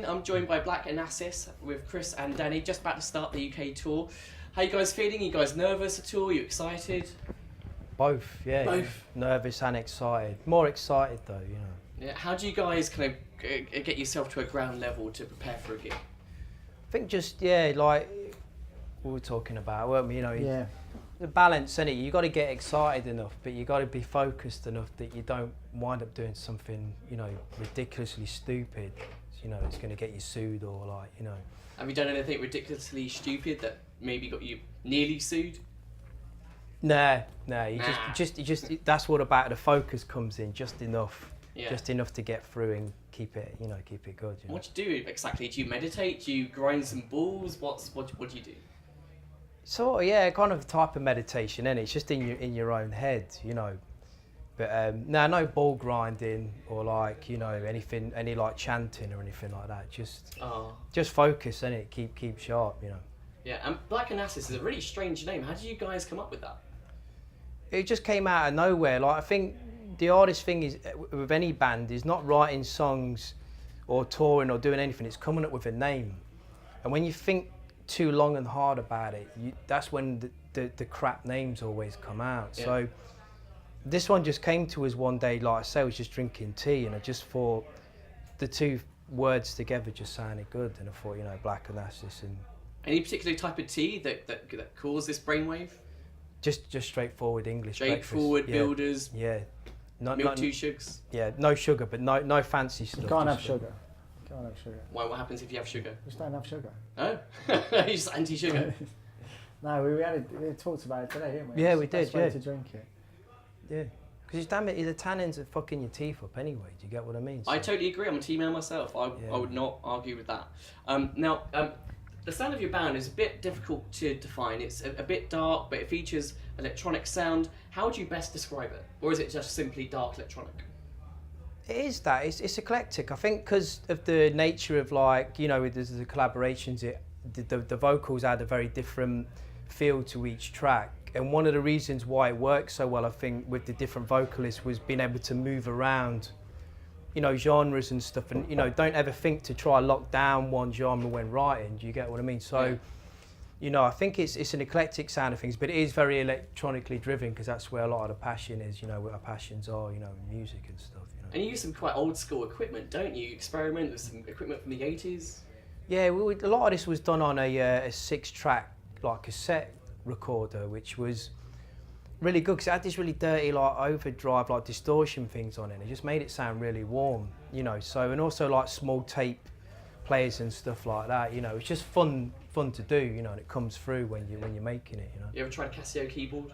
I'm joined by Black Onassis with Chris and Danny, just about to start the UK tour. How you guys feeling? You guys nervous at all? You excited? Both, yeah. Both? Nervous and excited. More excited though, you know. Yeah. How do you guys kind of get yourself to a ground level to prepare for a gig? I think just, yeah, like we were talking about, weren't we? You know, Yeah. the balance, innit? You got to get excited enough, but you got to be focused enough that you don't wind up doing something, you know, ridiculously stupid. You know, it's going to get you sued or like, you know. Have you done anything ridiculously stupid that maybe got you nearly sued? Nah. You just that's what about the focus comes in, just enough. Yeah. Just enough to get through and keep it good. You know? What do you do exactly? Do you meditate? Do you grind some balls? What do you do? Sort of, yeah, kind of a type of meditation, and it's just in your own head, you know. But no ball grinding or like, you know, any like chanting or anything like that. Just focus, innit? Keep sharp, you know. Yeah, and Black Onassis is a really strange name. How did you guys come up with that? It just came out of nowhere. Like, I think the hardest thing is with any band is not writing songs or touring or doing anything. It's coming up with a name, and when you think too long and hard about it, that's when the crap names always come out. Yeah. So this one just came to us one day, like I say, I was just drinking tea and I just thought the two words together just sounded good, and I thought, you know, Black Onassis. And any particular type of tea that caused this brainwave? Just straightforward English straightforward breakfast. builders. Yeah. Milk, 2 sugars. Yeah, no sugar, but no fancy stuff. You can't have sugar. Can't have sugar. Why? What happens if you have sugar? Just don't have sugar. Oh, you're just anti-sugar. No, we talked about it today, didn't we? Yeah, we did. Best way to drink it. Yeah, because damn it, the tannins are fucking your teeth up anyway. Do you get what I mean? So, I totally agree. I'm a T-man myself. I would not argue with that. Now, the sound of your band is a bit difficult to define. It's a bit dark, but it features electronic sound. How would you best describe it? Or is it just simply dark electronic? It is that. It's eclectic. I think because of the nature of, like, you know, with the collaborations, the vocals add a very different feel to each track. And one of the reasons why it works so well, I think, with the different vocalists was being able to move around, you know, genres and stuff. And, you know, don't ever think to try lock down one genre when writing. Do you get what I mean? So, you know, I think it's an eclectic sound of things, but it is very electronically driven because that's where a lot of the passion is, you know, where our passions are, you know, music and stuff. And you use some quite old school equipment, don't you? Experiment with some equipment from the 80s? Yeah, a lot of this was done on a 6-track like cassette recorder, which was really good because it had this really dirty like overdrive, like distortion things on it. It just made it sound really warm, you know. So, and also like small tape players and stuff like that, you know. It's just fun to do, you know, and it comes through when you're making it, you know. You ever tried a Casio keyboard?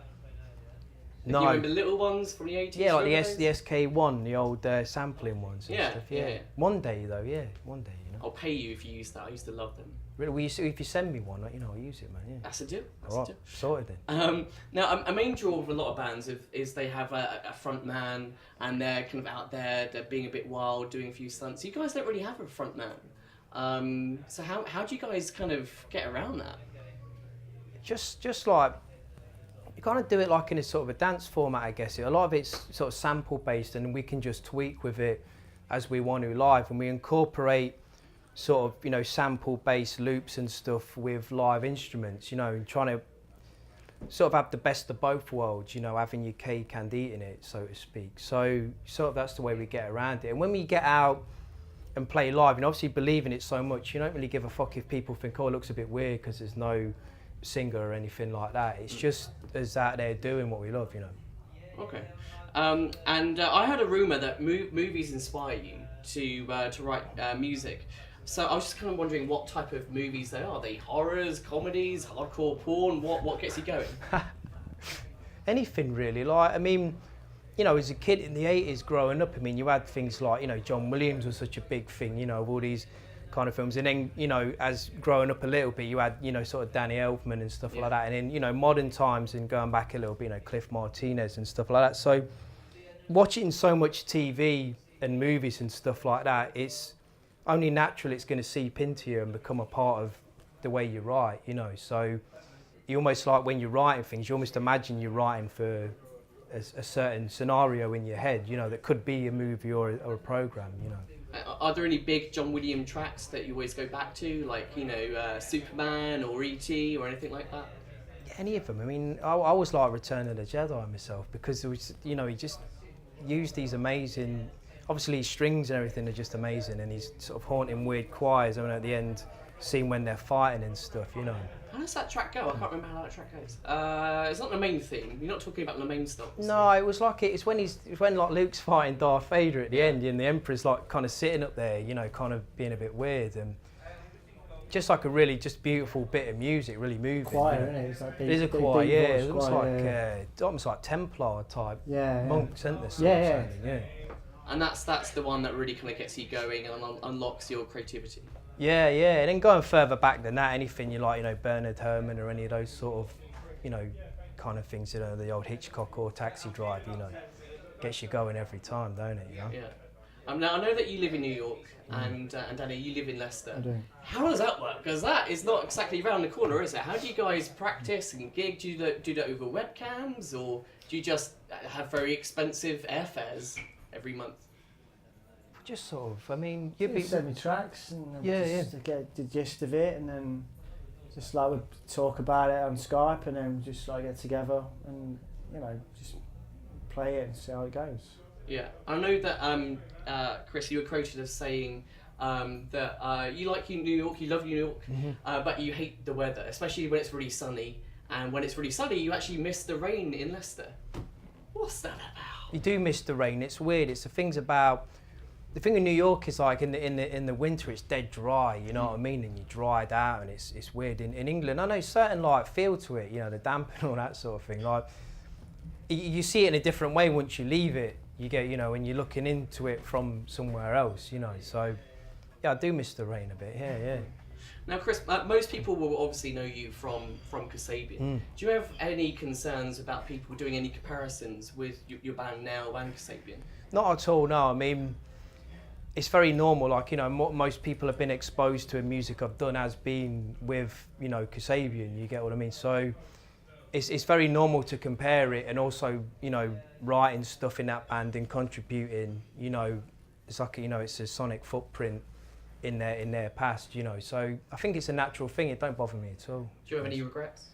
No. You remember the little ones from the 80s? Yeah, like the SK1, the old sampling ones and stuff. Yeah. One day though, you know. I'll pay you if you use that. I used to love them. Really, if you send me one, you know, I'll use it, man. Yeah. That's a deal. Sorted then. Now, a main draw of a lot of bands is they have a front man and they're kind of out there, they're being a bit wild, doing a few stunts. You guys don't really have a front man. So how do you guys kind of get around that? Just like, you kind of do it like in a sort of a dance format, I guess. A lot of it's sort of sample based and we can just tweak with it as we want to live, and we incorporate sort of, you know, sample based loops and stuff with live instruments, you know, and trying to sort of have the best of both worlds, you know, having your cake and eating it, so to speak. So sort of that's the way we get around it. And when we get out and play live, and obviously believe in it so much, you don't really give a fuck if people think, oh, it looks a bit weird because there's no singer or anything like that. It's just us out there doing what we love, you know. Okay. And I heard a rumour that movies inspire you to write music. So I was just kind of wondering what type of movies they are. Are they horrors, comedies, hardcore porn? What gets you going? Anything really. Like, I mean, you know, as a kid in the 80s growing up, I mean, you had things like, you know, John Williams was such a big thing, you know, all these kind of films. And then, you know, as growing up a little bit, you had, you know, sort of Danny Elfman and stuff like that. And then, you know, modern times and going back a little bit, you know, Cliff Martinez and stuff like that. So watching so much TV and movies and stuff like that, it's only natural it's going to seep into you and become a part of the way you write, you know. So you almost, like when you're writing things, you almost imagine you're writing for a certain scenario in your head, you know, that could be a movie or a program, you know. Are there any big John Williams tracks that you always go back to, like, you know, Superman or E.T. or anything like that? Any of them. I mean, I always like Return of the Jedi myself, because it was, you know, he just used these amazing, obviously his strings and everything are just amazing, and he's sort of haunting weird choirs, I mean, at the end, seeing when they're fighting and stuff, you know. How does that track go? I can't remember how that track goes. It's not the main theme. You're not talking about the main stuff. No, it was like it's when like Luke's fighting Darth Vader at the end, and the Emperor's like kind of sitting up there, you know, kind of being a bit weird, and just like a really just beautiful bit of music, really moving. Choir, you know. isn't it? It's like It is a choir, yeah. It looks like almost like Templar type monks, isn't there? Sort of sounding, yeah. And that's the one that really kind of gets you going and unlocks your creativity. Yeah, yeah, and then going further back than that, anything you like, you know, Bernard Herrmann or any of those sort of, you know, kind of things, you know, the old Hitchcock or Taxi Drive, you know, gets you going every time, don't it? You know? Yeah. Now I know that you live in New York, and Danny, you live in Leicester. I do. How does that work? Because that is not exactly around the corner, is it? How do you guys practice and gig? Do you do that over webcams, or do you just have very expensive airfares every month? Just sort of, I mean, You send me tracks and just get the gist of it, and then just like we talk about it on Skype, and then just like get together and, you know, just play it and see how it goes. Yeah, I know that Chris, you were quoted as saying that you like New York, you love New York, but you hate the weather, especially when it's really sunny. And when it's really sunny, you actually miss the rain in Leicester. What's that about? You do miss the rain. It's weird. It's the things about. The thing in New York is like in the winter it's dead dry, you know what I mean, and you're dried out, and it's weird. In England, I know certain like feel to it, you know, the damp and all that sort of thing. Like you see it in a different way once you leave it. You get, you know, when you're looking into it from somewhere else, you know. So yeah, I do miss the rain a bit. Yeah. Now, Chris, most people will obviously know you from Kasabian. Do you have any concerns about people doing any comparisons with your band now and Kasabian? Not at all. No, I mean, it's very normal. Like, you know, most people have been exposed to music I've done as being with, you know, Kasabian. You get what I mean? So it's very normal to compare it, and also, you know, writing stuff in that band and contributing. You know, it's like, you know, it's a sonic footprint in their past. You know, so I think it's a natural thing. It don't bother me at all. Do you have any regrets?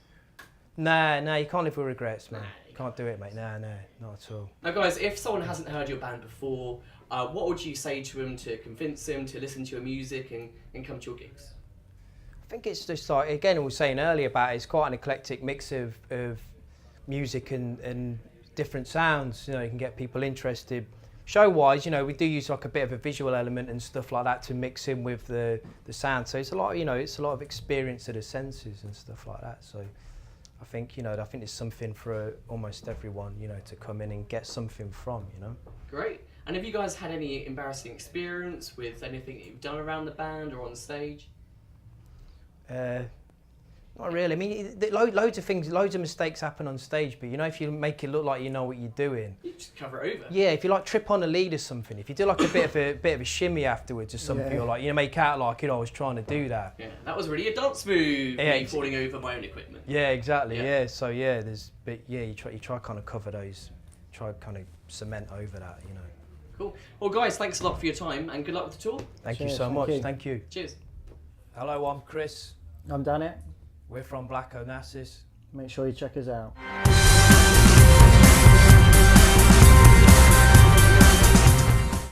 Nah, you can't live with regrets, man. You can't do it, mate. Nah, not at all. Now, guys, if someone hasn't heard your band before, what would you say to them to convince them to listen to your music and come to your gigs? I think it's just like, again, we were saying earlier about it, it's quite an eclectic mix of music and different sounds. You know, you can get people interested. Show-wise, you know, we do use like a bit of a visual element and stuff like that to mix in with the sound. So it's a lot, you know, it's a lot of experience of the senses and stuff like that. So I think, you know, there's something for almost everyone, you know, to come in and get something from, you know. Great. And have you guys had any embarrassing experience with anything that you've done around the band or on stage? Not really. I mean, loads of things, loads of mistakes happen on stage, but you know, if you make it look like you know what you're doing, you just cover it over. Yeah, if you like trip on a lead or something, if you do like a bit of a shimmy afterwards or something, or like, you know, make out like, you know, I was trying to do that. Yeah, that was really a dance move. Yeah, me falling over my own equipment. Yeah, exactly. Yeah. So yeah, you try kind of cover those, try kind of cement over that, you know. Cool. Well, guys, thanks a lot for your time and good luck with the tour. Thank you so much. Thank you. Cheers. Hello, I'm Chris. I'm Danny. We're from Black Onassis. Make sure you check us out.